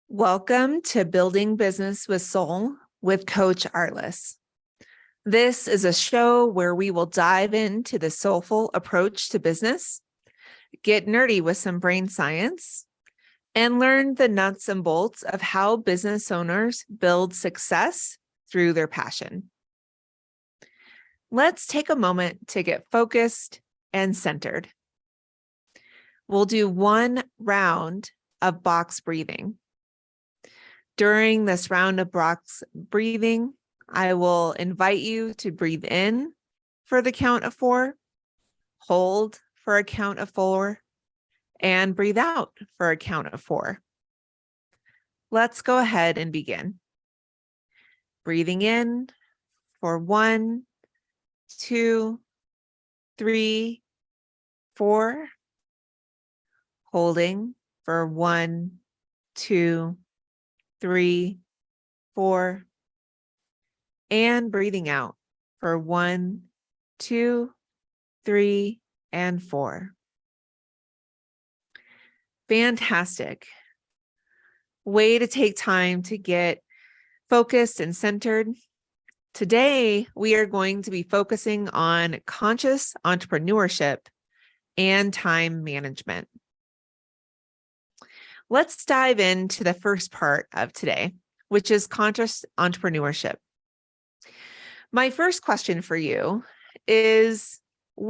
Welcome to Building Business with Soul with Coach Arliss. This is a show where we will dive into the soulful approach to business, get nerdy with some brain science, and learn the nuts and bolts of how business owners build success through their passion. Let's take a moment to get focused and centered. We'll do one round of box breathing. During this round of box breathing, I will invite you to breathe in for the count of 4, hold for a count of 4, and breathe out for a count of 4. Let's go ahead and begin. Breathing in for 1, 2, 3, 4. Holding for 1, 2, 3, 4. And breathing out for 1, 2, 3, and 4. Fantastic. Way to take time to get focused and centered. Today, we are going to be focusing on conscious entrepreneurship and time management. Let's dive into the first part of today, which is conscious entrepreneurship. My first question for you is,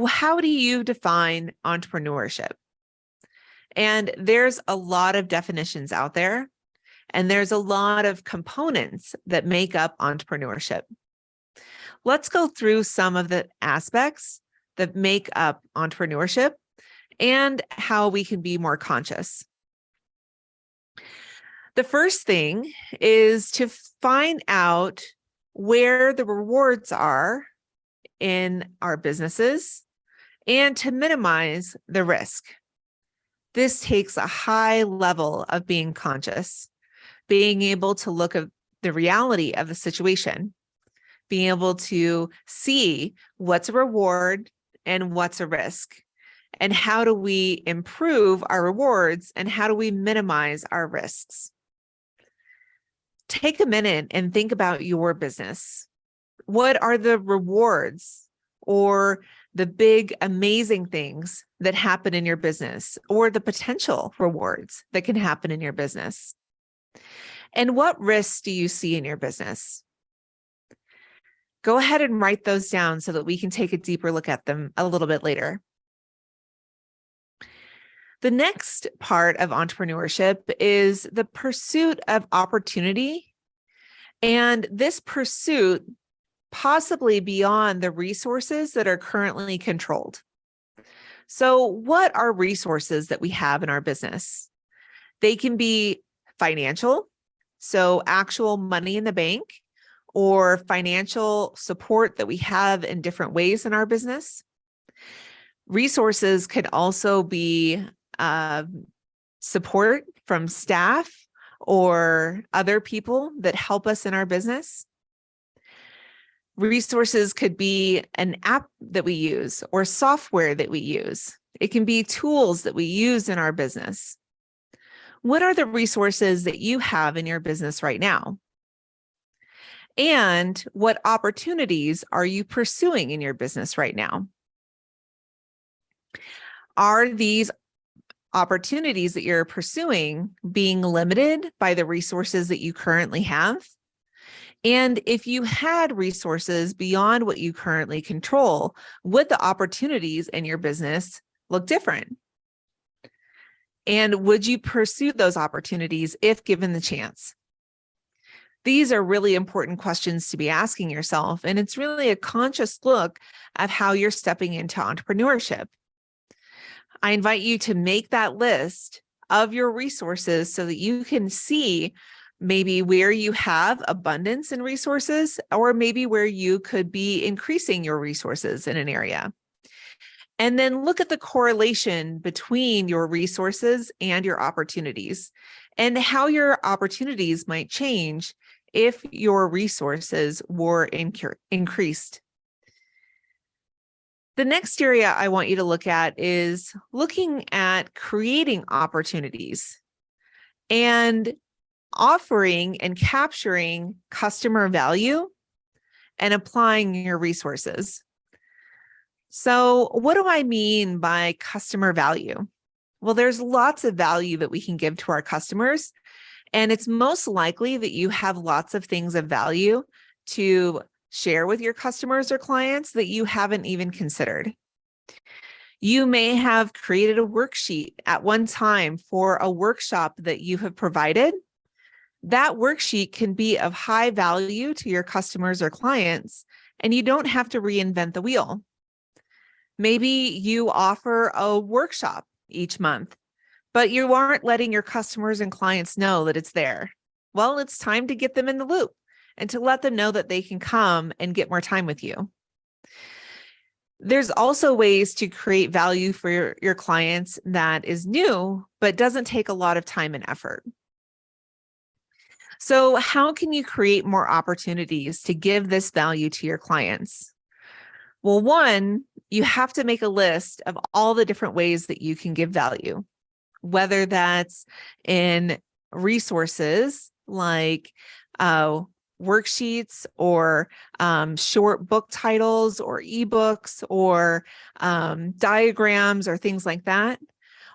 how do you define entrepreneurship? And there's a lot of definitions out there, and there's a lot of components that make up entrepreneurship. Let's go through some of the aspects that make up entrepreneurship and how we can be more conscious. The first thing is to find out where the rewards are in our businesses and to minimize the risk. This takes a high level of being conscious, being able to look at the reality of the situation, being able to see what's a reward and what's a risk, and how do we improve our rewards and how do we minimize our risks. Take a minute and think about your business. What are the rewards or the big, amazing things that happen in your business, or the potential rewards that can happen in your business? And what risks do you see in your business? Go ahead and write those down so that we can take a deeper look at them a little bit later. The next part of entrepreneurship is the pursuit of opportunity, and this pursuit possibly beyond the resources that are currently controlled. So what are resources that we have in our business? They can be financial, so actual money in the bank, or financial support that we have in different ways in our business. Resources could also be support from staff or other people that help us in our business. Resources could be an app that we use or software that we use. It can be tools that we use in our business. What are the resources that you have in your business right now? And what opportunities are you pursuing in your business right now? Are these opportunities that you're pursuing being limited by the resources that you currently have? And if you had resources beyond what you currently control, would the opportunities in your business look different? And would you pursue those opportunities if given the chance? These are really important questions to be asking yourself, and it's really a conscious look at how you're stepping into entrepreneurship. I invite you to make that list of your resources so that you can see maybe where you have abundance in resources, or maybe where you could be increasing your resources in an area. And then look at the correlation between your resources and your opportunities, and how your opportunities might change if your resources were increased. The next area I want you to look at is looking at creating opportunities and offering and capturing customer value and applying your resources. So what do I mean by customer value? Well, there's lots of value that we can give to our customers, and it's most likely that you have lots of things of value to share with your customers or clients that you haven't even considered. You may have created a worksheet at one time for a workshop that you have provided. That worksheet can be of high value to your customers or clients, and you don't have to reinvent the wheel. Maybe you offer a workshop each month, but you aren't letting your customers and clients know that it's there. Well, it's time to get them in the loop and to let them know that they can come and get more time with you. There's also ways to create value for your clients that is new, but doesn't take a lot of time and effort. So how can you create more opportunities to give this value to your clients? Well, one, you have to make a list of all the different ways that you can give value, whether that's in resources like worksheets or short book titles or ebooks or diagrams or things like that,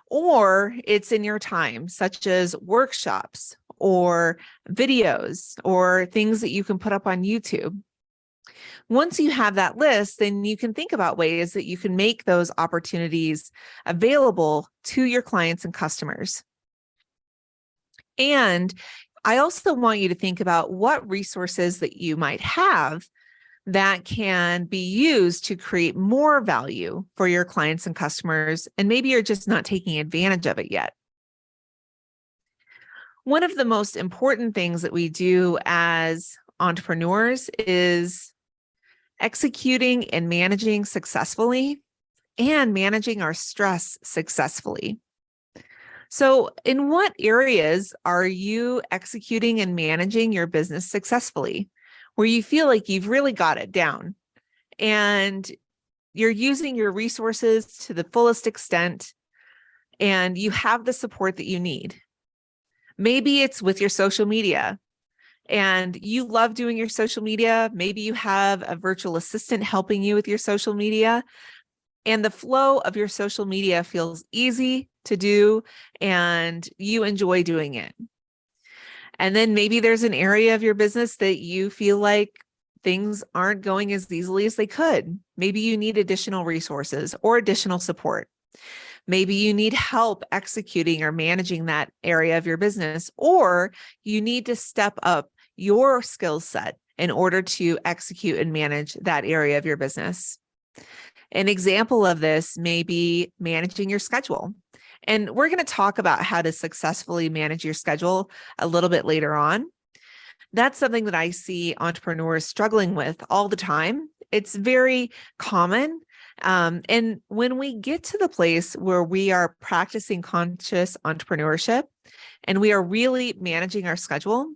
or it's in your time, such as workshops or videos or things that you can put up on YouTube. Once you have that list, then you can think about ways that you can make those opportunities available to your clients and customers. And I also want you to think about what resources that you might have that can be used to create more value for your clients and customers, and maybe you're just not taking advantage of it yet. One of the most important things that we do as entrepreneurs is executing and managing successfully and managing our stress successfully. So in what areas are you executing and managing your business successfully, where you feel like you've really got it down and you're using your resources to the fullest extent and you have the support that you need? Maybe it's with your social media and you love doing your social media. Maybe you have a virtual assistant helping you with your social media, and the flow of your social media feels easy to do and you enjoy doing it. And then maybe there's an area of your business that you feel like things aren't going as easily as they could. Maybe you need additional resources or additional support. Maybe you need help executing or managing that area of your business, or you need to step up your skill set in order to execute and manage that area of your business. An example of this may be managing your schedule. And we're going to talk about how to successfully manage your schedule a little bit later on. That's something that I see entrepreneurs struggling with all the time. It's very common. And when we get to the place where we are practicing conscious entrepreneurship and we are really managing our schedule,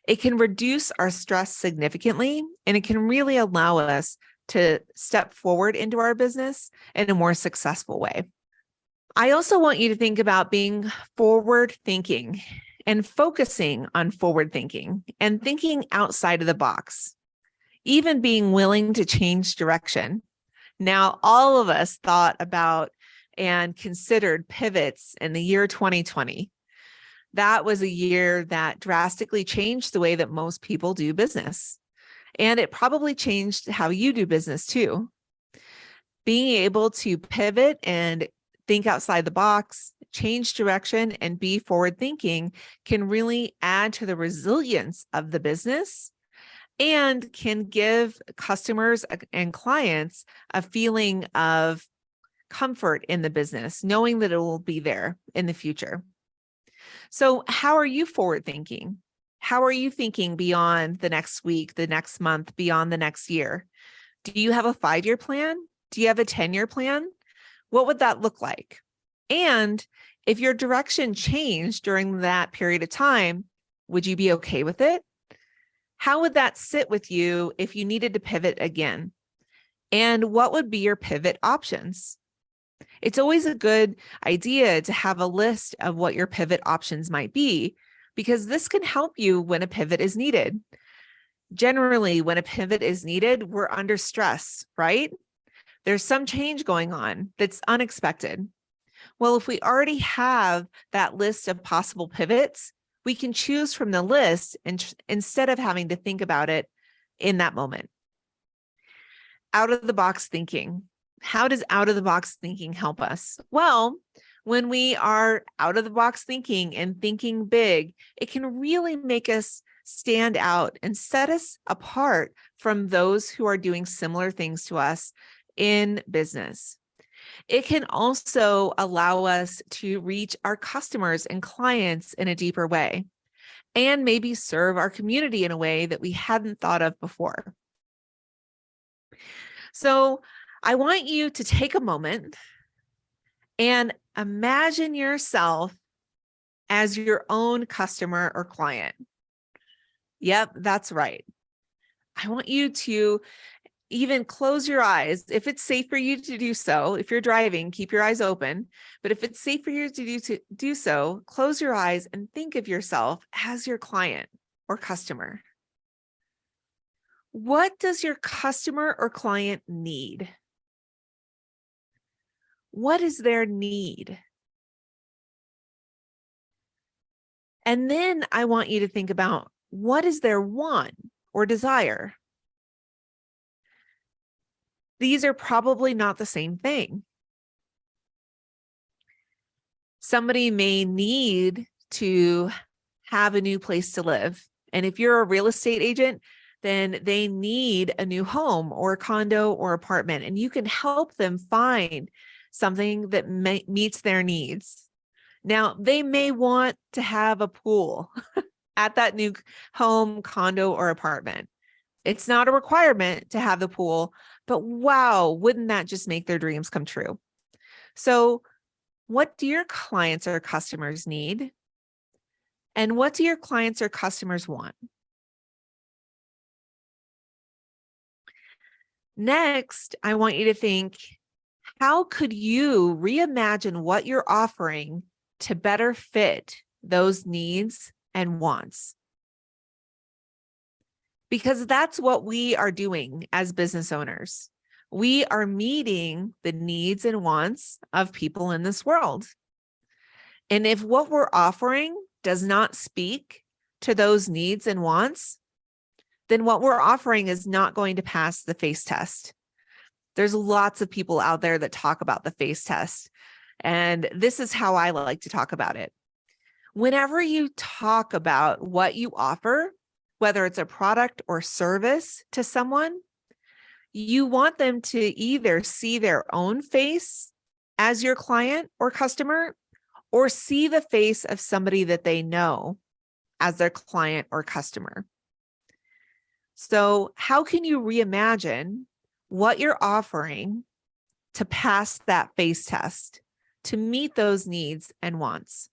it can reduce our stress significantly, and it can really allow us to step forward into our business in a more successful way. I also want you to think about being forward thinking and focusing on forward thinking and thinking outside of the box, even being willing to change direction. Now, all of us thought about and considered pivots in the year 2020. That was a year that drastically changed the way that most people do business. And it probably changed how you do business too. Being able to pivot and think outside the box, change direction, and be forward thinking can really add to the resilience of the business and can give customers and clients a feeling of comfort in the business, knowing that it will be there in the future. So how are you forward thinking? How are you thinking beyond the next week, the next month, beyond the next year? Do you have a 5-year plan? Do you have a 10-year plan? What would that look like? And if your direction changed during that period of time, would you be okay with it? How would that sit with you if you needed to pivot again? And what would be your pivot options? It's always a good idea to have a list of what your pivot options might be, because this can help you when a pivot is needed. Generally, when a pivot is needed, we're under stress, right? There's some change going on that's unexpected. Well, if we already have that list of possible pivots, we can choose from the list instead of having to think about it in that moment. Out of the box thinking. How does out of the box thinking help us? Well, when we are out of the box thinking and thinking big, it can really make us stand out and set us apart from those who are doing similar things to us in business. It can also allow us to reach our customers and clients in a deeper way, and maybe serve our community in a way that we hadn't thought of before. So I want you to take a moment and imagine yourself as your own customer or client. Yep, that's right. I want you to even close your eyes. If it's safe for you to do so, if you're driving, keep your eyes open. But if it's safe for you to do so, close your eyes and think of yourself as your client or customer. What does your customer or client need? What is their need? And then I want you to think about, what is their want or desire? These are probably not the same thing. Somebody may need to have a new place to live. And if you're a real estate agent, then they need a new home or a condo or apartment, and you can help them find something that meets their needs. Now, they may want to have a pool at that new home, condo, or apartment. It's not a requirement to have the pool, but wow, wouldn't that just make their dreams come true? So what do your clients or customers need? And what do your clients or customers want? Next, I want you to think, how could you reimagine what you're offering to better fit those needs and wants? Because that's what we are doing as business owners. We are meeting the needs and wants of people in this world. And if what we're offering does not speak to those needs and wants, then what we're offering is not going to pass the face test. There's lots of people out there that talk about the face test, and this is how I like to talk about it. Whenever you talk about what you offer, whether it's a product or service to someone, you want them to either see their own face as your client or customer, or see the face of somebody that they know as their client or customer. So how can you reimagine what you're offering to pass that face test, to meet those needs and wants?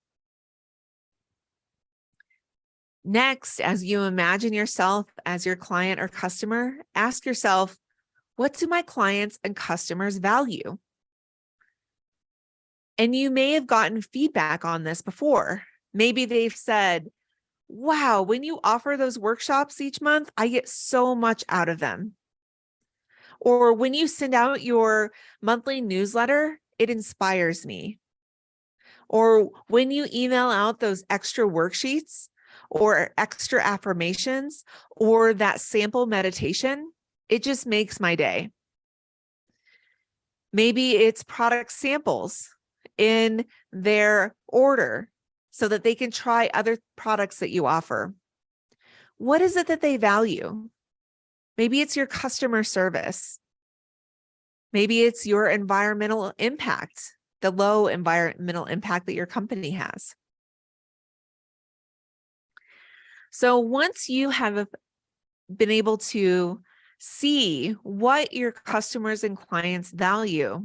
Next, as you imagine yourself as your client or customer, ask yourself, what do my clients and customers value? And you may have gotten feedback on this before. Maybe they've said, wow, when you offer those workshops each month, I get so much out of them. Or when you send out your monthly newsletter, it inspires me. Or when you email out those extra worksheets or extra affirmations or that sample meditation, it just makes my day. Maybe it's product samples in their order so that they can try other products that you offer. What is it that they value? Maybe it's your customer service. Maybe it's your environmental impact, the low environmental impact that your company has. So once you have been able to see what your customers and clients value,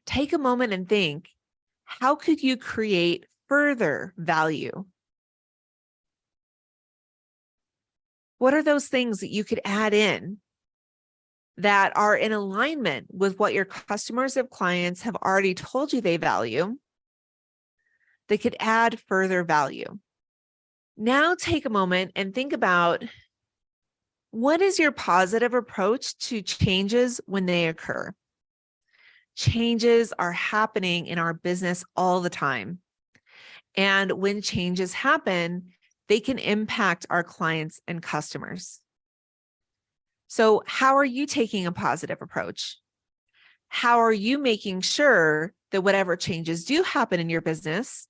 take a moment and think, how could you create further value? What are those things that you could add in that are in alignment with what your customers and clients have already told you they value, that could add further value. Now take a moment and think about, what is your positive approach to changes when they occur? Changes are happening in our business all the time. And when changes happen, they can impact our clients and customers. So how are you taking a positive approach? How are you making sure that whatever changes do happen in your business,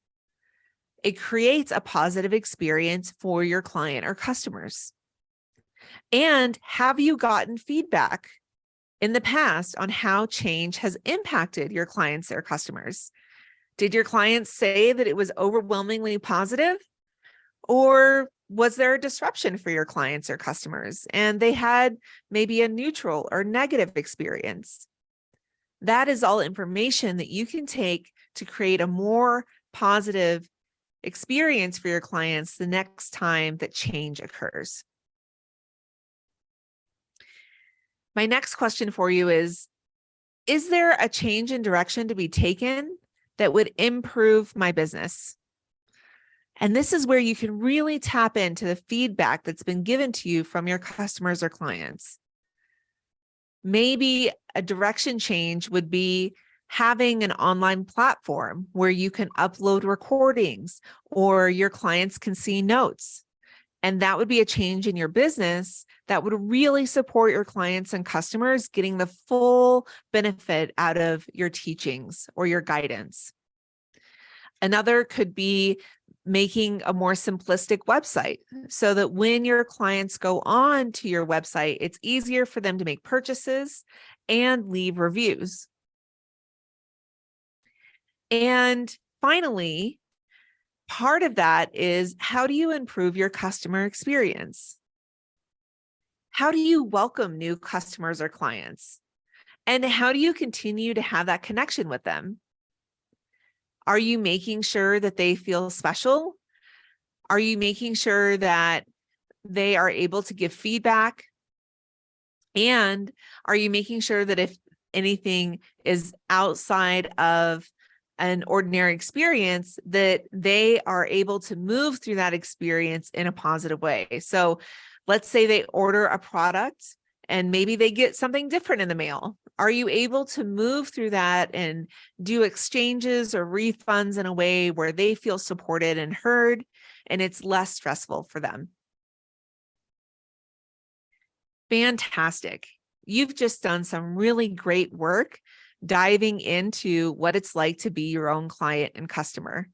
it creates a positive experience for your client or customers? And have you gotten feedback in the past on how change has impacted your clients or customers? Did your clients say that it was overwhelmingly positive? Or was there a disruption for your clients or customers and they had maybe a neutral or negative experience? That is all information that you can take to create a more positive experience for your clients the next time that change occurs. My next question for you is there a change in direction to be taken that would improve my business? And this is where you can really tap into the feedback that's been given to you from your customers or clients. Maybe a direction change would be having an online platform where you can upload recordings or your clients can see notes. And that would be a change in your business that would really support your clients and customers getting the full benefit out of your teachings or your guidance. Another could be making a more simplistic website so that when your clients go on to your website, it's easier for them to make purchases and leave reviews. And finally, part of that is, how do you improve your customer experience? How do you welcome new customers or clients? And how do you continue to have that connection with them? Are you making sure that they feel special? Are you making sure that they are able to give feedback? And are you making sure that if anything is outside of an ordinary experience, that they are able to move through that experience in a positive way? So let's say they order a product and maybe they get something different in the mail. Are you able to move through that and do exchanges or refunds in a way where they feel supported and heard, and it's less stressful for them? Fantastic. You've just done some really great work diving into what it's like to be your own client and customer.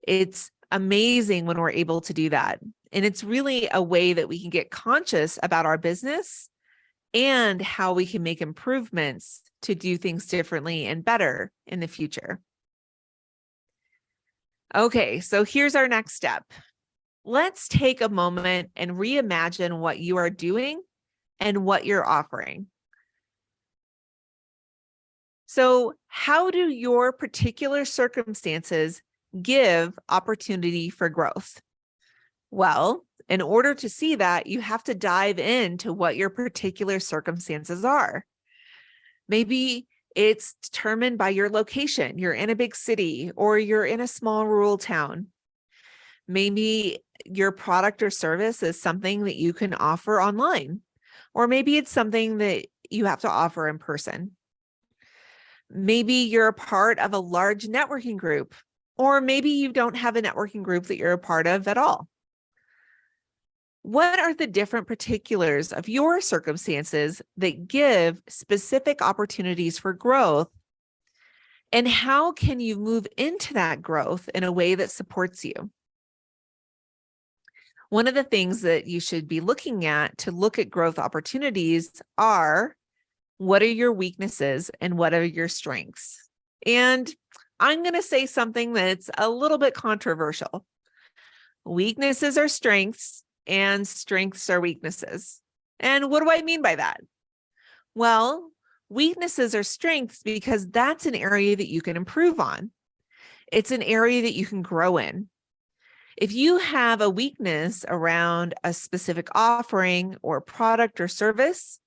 It's amazing when we're able to do that. And it's really a way that we can get conscious about our business and how we can make improvements to do things differently and better in the future. Okay, so here's our next step. Let's take a moment and reimagine what you are doing and what you're offering. So, how do your particular circumstances give opportunity for growth? Well, in order to see that, you have to dive into what your particular circumstances are. Maybe it's determined by your location. You're in a big city or you're in a small rural town. Maybe your product or service is something that you can offer online, or maybe it's something that you have to offer in person. Maybe you're a part of a large networking group, or maybe you don't have a networking group that you're a part of at all. What are the different particulars of your circumstances that give specific opportunities for growth? And how can you move into that growth in a way that supports you? One of the things that you should be looking at to look at growth opportunities are, what are your weaknesses and what are your strengths? And I'm going to say something that's a little bit controversial. Weaknesses are strengths and strengths are weaknesses. And what do I mean by that? Well, weaknesses are strengths because that's an area that you can improve on. It's an area that you can grow in. If you have a weakness around a specific offering or product or service,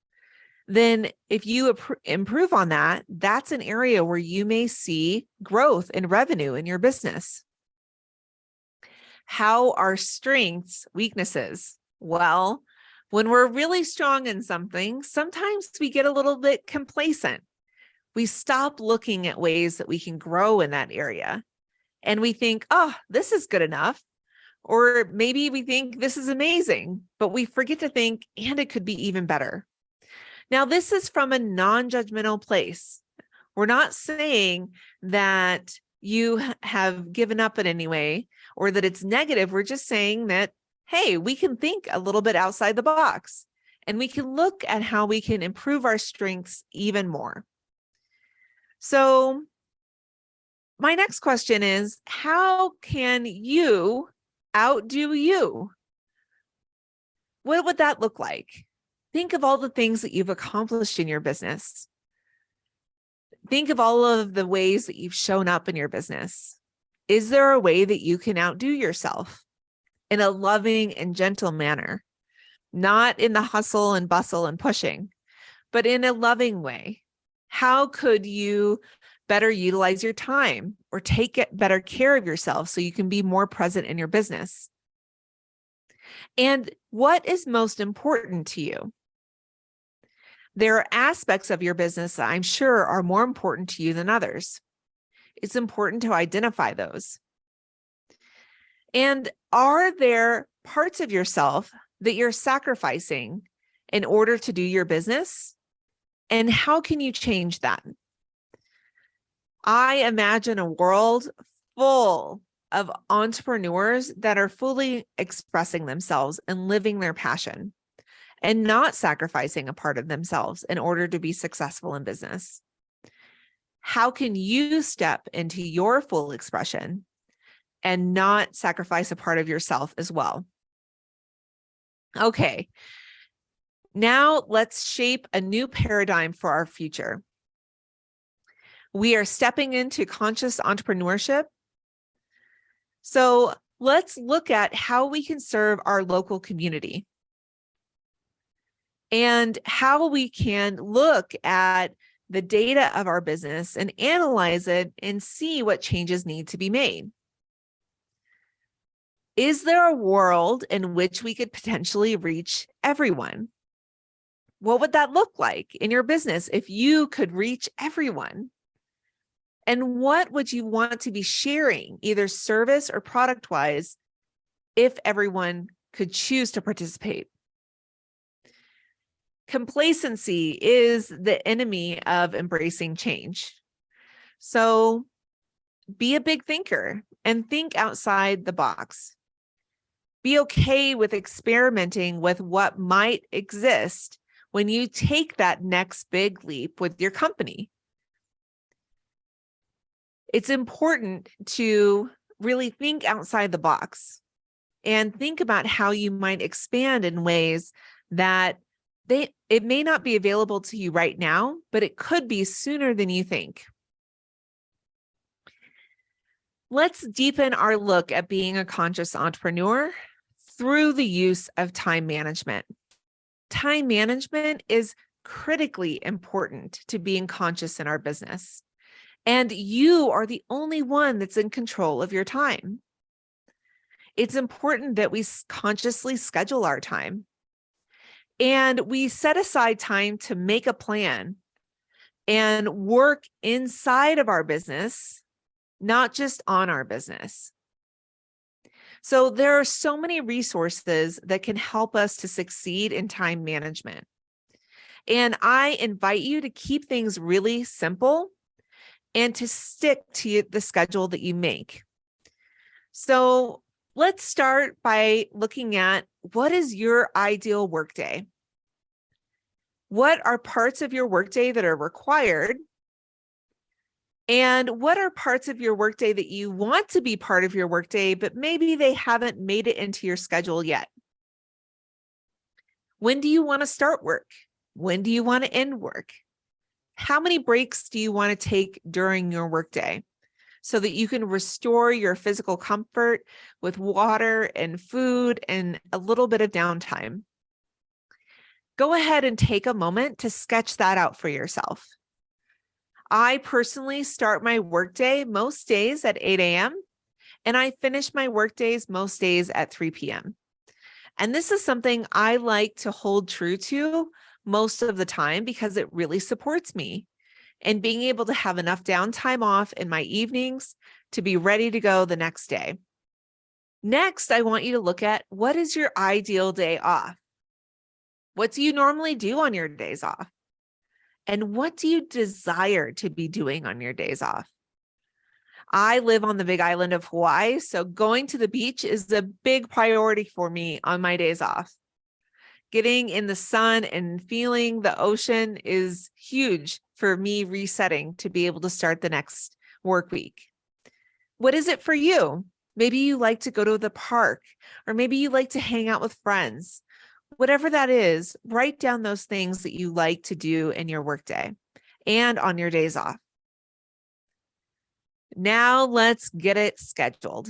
then if you improve on that, that's an area where you may see growth in revenue in your business. How are strengths weaknesses? Well, when we're really strong in something, sometimes we get a little bit complacent. We stop looking at ways that we can grow in that area. And we think, oh, this is good enough. Or maybe we think this is amazing, but we forget to think, and it could be even better. Now, this is from a non-judgmental place. We're not saying that you have given up in any way or that it's negative. We're just saying that, hey, we can think a little bit outside the box and we can look at how we can improve our strengths even more. So my next question is, how can you outdo you? What would that look like? Think of all the things that you've accomplished in your business. Think of all of the ways that you've shown up in your business. Is there a way that you can outdo yourself in a loving and gentle manner? Not in the hustle and bustle and pushing, but in a loving way. How could you better utilize your time or take better care of yourself so you can be more present in your business? And what is most important to you? There are aspects of your business that I'm sure are more important to you than others. It's important to identify those. And are there parts of yourself that you're sacrificing in order to do your business? And how can you change that? I imagine a world full of entrepreneurs that are fully expressing themselves and living their passion and not sacrificing a part of themselves in order to be successful in business. How can you step into your full expression and not sacrifice a part of yourself as well? Okay, now let's shape a new paradigm for our future. We are stepping into conscious entrepreneurship. So let's look at how we can serve our local community and how we can look at the data of our business and analyze it and see what changes need to be made. Is there a world in which we could potentially reach everyone? What would that look like in your business if you could reach everyone? And what would you want to be sharing, either service or product-wise, if everyone could choose to participate? Complacency is the enemy of embracing change. So be a big thinker and think outside the box. Be okay with experimenting with what might exist when you take that next big leap with your company. It's important to really think outside the box and think about how you might expand in ways that it may not be available to you right now, but it could be sooner than you think. Let's deepen our look at being a conscious entrepreneur through the use of time management. Time management is critically important to being conscious in our business. And you are the only one that's in control of your time. It's important that we consciously schedule our time. And we set aside time to make a plan and work inside of our business, not just on our business. So there are so many resources that can help us to succeed in time management. And I invite you to keep things really simple and to stick to the schedule that you make. So let's start by looking at, what is your ideal workday? What are parts of your workday that are required? And what are parts of your workday that you want to be part of your workday, but maybe they haven't made it into your schedule yet? When do you want to start work? When do you want to end work? How many breaks do you want to take during your workday so that you can restore your physical comfort with water and food and a little bit of downtime? Go ahead and take a moment to sketch that out for yourself. I personally start my workday most days at 8 a.m. and I finish my workdays most days at 3 p.m. And this is something I like to hold true to most of the time because it really supports me. And being able to have enough downtime off in my evenings to be ready to go the next day. Next, I want you to look at what is your ideal day off? What do you normally do on your days off? And what do you desire to be doing on your days off? I live on the big island of Hawaii, so going to the beach is a big priority for me on my days off. Getting in the sun and feeling the ocean is huge for me resetting to be able to start the next work week. What is it for you? Maybe you like to go to the park, or maybe you like to hang out with friends. Whatever that is, write down those things that you like to do in your workday and on your days off. Now let's get it scheduled.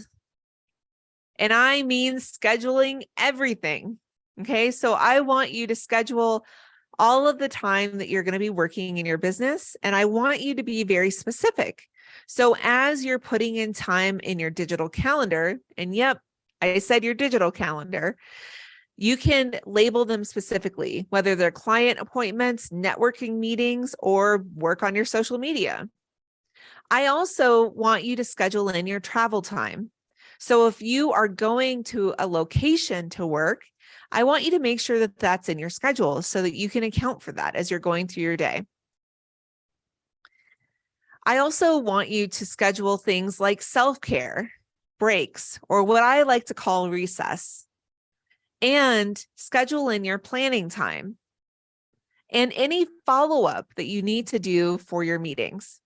And I mean scheduling everything. Okay, so I want you to schedule all of the time that you're going to be working in your business, and I want you to be very specific. So as you're putting in time in your digital calendar, and yep, I said your digital calendar, you can label them specifically, whether they're client appointments, networking meetings, or work on your social media. I also want you to schedule in your travel time. So if you are going to a location to work, I want you to make sure that that's in your schedule so that you can account for that as you're going through your day. I also want you to schedule things like self-care, breaks, or what I like to call recess, and schedule in your planning time and any follow-up that you need to do for your meetings.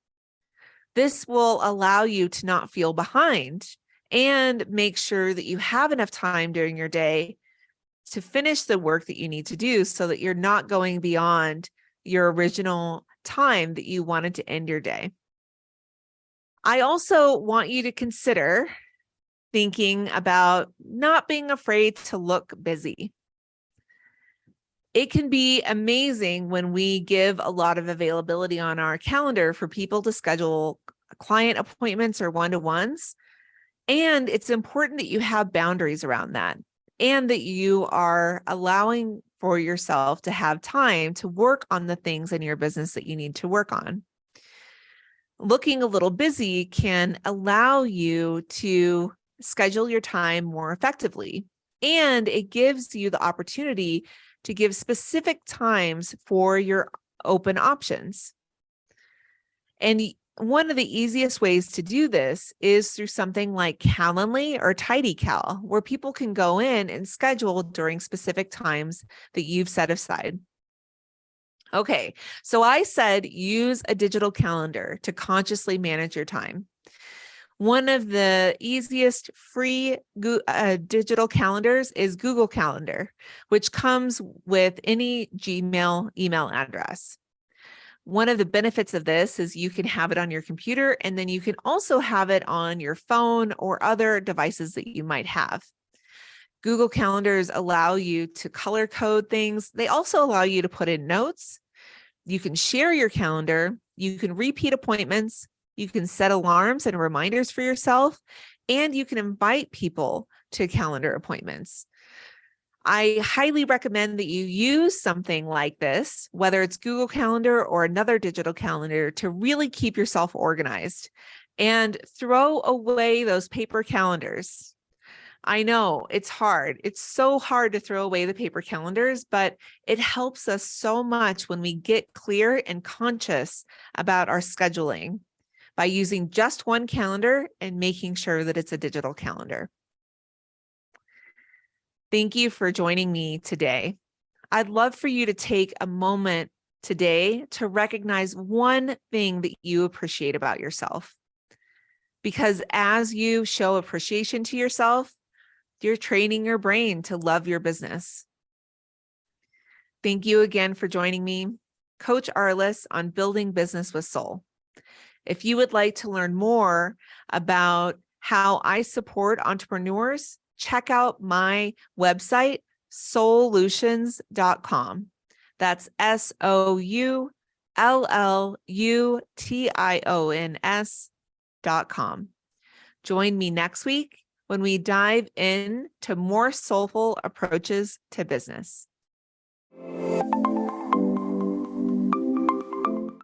This will allow you to not feel behind and make sure that you have enough time during your day to finish the work that you need to do so that you're not going beyond your original time that you wanted to end your day. I also want you to consider thinking about not being afraid to look busy. It can be amazing when we give a lot of availability on our calendar for people to schedule client appointments or one-to-ones. And it's important that you have boundaries around that and that you are allowing for yourself to have time to work on the things in your business that you need to work on. Looking a little busy can allow you to schedule your time more effectively, and it gives you the opportunity to give specific times for your open options. And one of the easiest ways to do this is through something like Calendly or TidyCal, where people can go in and schedule during specific times that you've set aside. Okay, so I said use a digital calendar to consciously manage your time. One of the easiest free digital calendars is Google Calendar, which comes with any Gmail email address. One of the benefits of this is you can have it on your computer, and then you can also have it on your phone or other devices that you might have. Google Calendars allow you to color code things. They also allow you to put in notes. You can share your calendar. You can repeat appointments. You can set alarms and reminders for yourself, and you can invite people to calendar appointments. I highly recommend that you use something like this, whether it's Google Calendar or another digital calendar, to really keep yourself organized and throw away those paper calendars. I know it's hard. It's so hard to throw away the paper calendars, but it helps us so much when we get clear and conscious about our scheduling by using just one calendar and making sure that it's a digital calendar. Thank you for joining me today. I'd love for you to take a moment today to recognize one thing that you appreciate about yourself. Because as you show appreciation to yourself, you're training your brain to love your business. Thank you again for joining me, Coach Arliss, on Building Business with Soul. If you would like to learn more about how I support entrepreneurs, check out my website, soulutions.com. That's SOULLUTIONS.com. Join me next week when we dive into more soulful approaches to business.